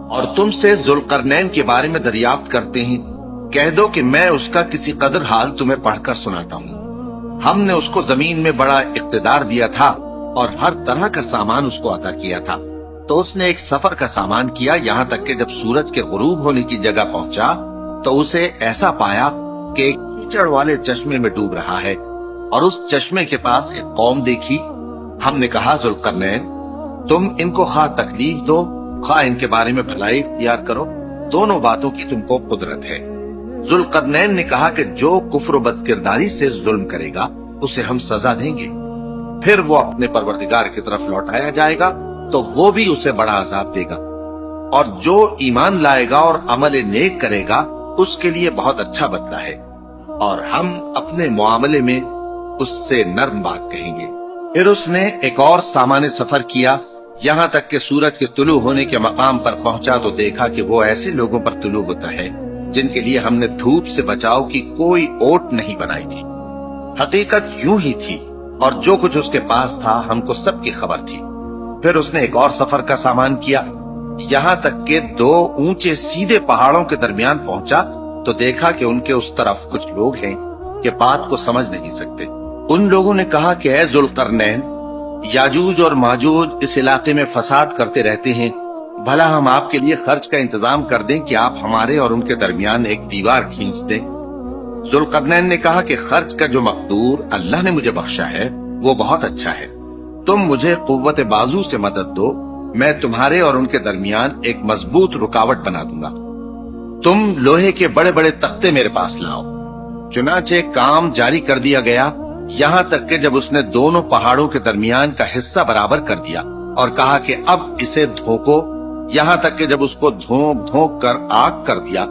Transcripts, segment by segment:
اور تم سے ذوالقرنین کے بارے میں دریافت کرتے ہیں، کہہ دو کہ میں اس کا کسی قدر حال تمہیں پڑھ کر سناتا ہوں۔ ہم نے اس کو زمین میں بڑا اقتدار دیا تھا اور ہر طرح کا سامان اس کو عطا کیا تھا، تو اس نے ایک سفر کا سامان کیا، یہاں تک کہ جب سورج کے غروب ہونے کی جگہ پہنچا تو اسے ایسا پایا کہ ایک کیچڑ والے چشمے میں ڈوب رہا ہے، اور اس چشمے کے پاس ایک قوم دیکھی۔ ہم نے کہا ذوالقرنین، تم ان کو خواہ تکلیف دو خواہ ان کے بارے میں بھلائی اختیار کرو، دونوں باتوں کی تم کو قدرت ہے۔ ذوالقرنین نے کہا کہ جو کفر و بد کرداری سے ظلم کرے گا اسے ہم سزا دیں گے، پھر وہ اپنے پروردگار کی طرف لوٹایا جائے گا تو وہ بھی اسے بڑا عذاب دے گا، اور جو ایمان لائے گا اور عمل نیک کرے گا اس کے لیے بہت اچھا بدلہ ہے، اور ہم اپنے معاملے میں اس سے نرم بات کہیں گے۔ پھر اس نے ایک اور سامان سفر کیا، یہاں تک کہ سورج کے طلوع ہونے کے مقام پر پہنچا تو دیکھا کہ وہ ایسے لوگوں پر طلوع ہوتا ہے جن کے لیے ہم نے دھوپ سے بچاؤ کی کوئی اوٹ نہیں بنائی تھی۔ حقیقت یوں ہی تھی، اور جو کچھ اس کے پاس تھا ہم کو سب کی خبر تھی۔ پھر اس نے ایک اور سفر کا سامان کیا، یہاں تک کہ دو اونچے سیدھے پہاڑوں کے درمیان پہنچا تو دیکھا کہ ان کے اس طرف کچھ لوگ ہیں کہ بات کو سمجھ نہیں سکتے۔ ان لوگوں نے کہا کہ اے ذوالقرنین، یاجوج اور ماجوج اس علاقے میں فساد کرتے رہتے ہیں، بھلا ہم آپ کے لیے خرچ کا انتظام کر دیں کہ آپ ہمارے اور ان کے درمیان ایک دیوار کھینچ دیں۔ ذوالقرنین نے کہا کہ خرچ کا جو مقدور اللہ نے مجھے بخشا ہے وہ بہت اچھا ہے، تم مجھے قوت بازو سے مدد دو، میں تمہارے اور ان کے درمیان ایک مضبوط رکاوٹ بنا دوں گا۔ تم لوہے کے بڑے بڑے تختے میرے پاس لاؤ۔ چنانچہ کام جاری کر دیا گیا، یہاں تک کہ جب اس نے دونوں پہاڑوں کے درمیان کا حصہ برابر کر دیا اور کہا کہ اب اسے دھوکو، یہاں تک کہ جب اس کو دھونک دھونک کر آگ کر دیا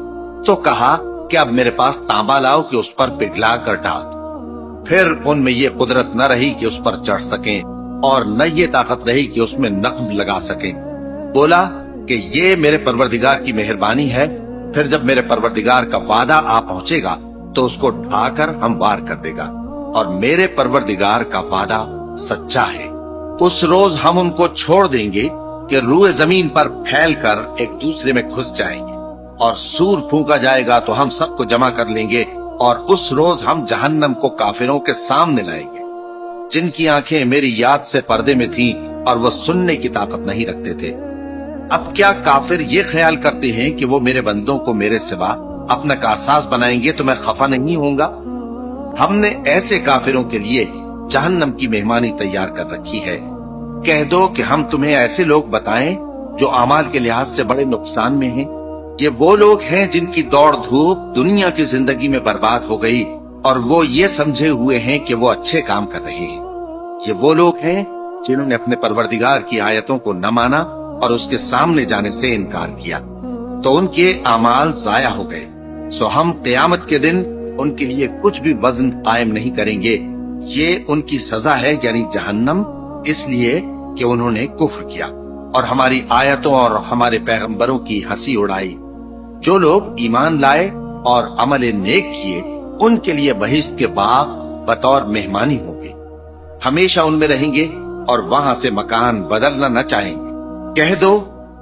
تو کہا کہ اب میرے پاس تانبا لاؤ کہ اس پر پگھلا کر ڈال دو۔ پھر ان میں یہ قدرت نہ رہی کہ اس پر چڑھ سکیں، اور نہ یہ طاقت رہی کہ اس میں نقب لگا سکیں۔ بولا کہ یہ میرے پروردگار کی مہربانی ہے، پھر جب میرے پروردگار کا وعدہ آ پہنچے گا تو اس کو ڈھا کر ہم وار کر دے گا، اور میرے پروردگار کا وعدہ سچا ہے۔ اس روز ہم ان کو چھوڑ دیں گے کہ روئے زمین پر پھیل کر ایک دوسرے میں گھس جائیں گے، اور سور پھونکا جائے گا تو ہم سب کو جمع کر لیں گے، اور اس روز ہم جہنم کو کافروں کے سامنے لائیں گے، جن کی آنکھیں میری یاد سے پردے میں تھیں اور وہ سننے کی طاقت نہیں رکھتے تھے۔ اب کیا کافر یہ خیال کرتے ہیں کہ وہ میرے بندوں کو میرے سوا اپنا کارساز بنائیں گے تو میں خفا نہیں ہوں گا؟ ہم نے ایسے کافروں کے لیے جہنم کی مہمانی تیار کر رکھی ہے۔ کہہ دو کہ ہم تمہیں ایسے لوگ بتائیں جو اعمال کے لحاظ سے بڑے نقصان میں ہیں۔ یہ وہ لوگ ہیں جن کی دوڑ دھوپ دنیا کی زندگی میں برباد ہو گئی، اور وہ یہ سمجھے ہوئے ہیں کہ وہ اچھے کام کر رہے ہیں۔ یہ وہ لوگ ہیں جنہوں نے اپنے پروردگار کی آیتوں کو نہ مانا اور اس کے سامنے جانے سے انکار کیا، تو ان کے اعمال ضائع ہو گئے، سو ہم قیامت کے دن ان کے لیے کچھ بھی وزن قائم نہیں کریں گے۔ یہ ان کی سزا ہے، یعنی جہنم، اس لیے کہ انہوں نے کفر کیا اور ہماری آیتوں اور ہمارے پیغمبروں کی ہنسی اڑائی۔ جو لوگ ایمان لائے اور عمل نیک کیے ان کے لیے بہشت کے باغ بطور مہمانی ہوں گے، ہمیشہ ان میں رہیں گے اور وہاں سے مکان بدلنا نہ چاہیں گے۔ کہہ دو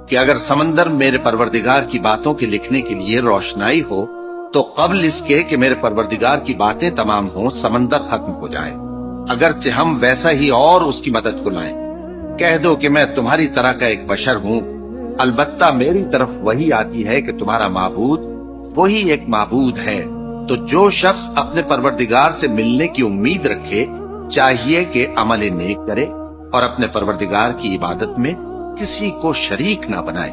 کہ اگر سمندر میرے پروردگار کی باتوں کے لکھنے کے لیے روشنائی ہو تو قبل اس کے کہ میرے پروردگار کی باتیں تمام ہوں سمندر ختم ہو جائے، اگرچہ ہم ویسا ہی اور اس کی مدد کو لائیں۔ کہہ دو کہ میں تمہاری طرح کا ایک بشر ہوں، البتہ میری طرف وہی آتی ہے کہ تمہارا معبود وہی ایک معبود ہے۔ تو جو شخص اپنے پروردگار سے ملنے کی امید رکھے چاہیے کہ عمل نیک کرے اور اپنے پروردگار کی عبادت میں کسی کو شریک نہ بنائے۔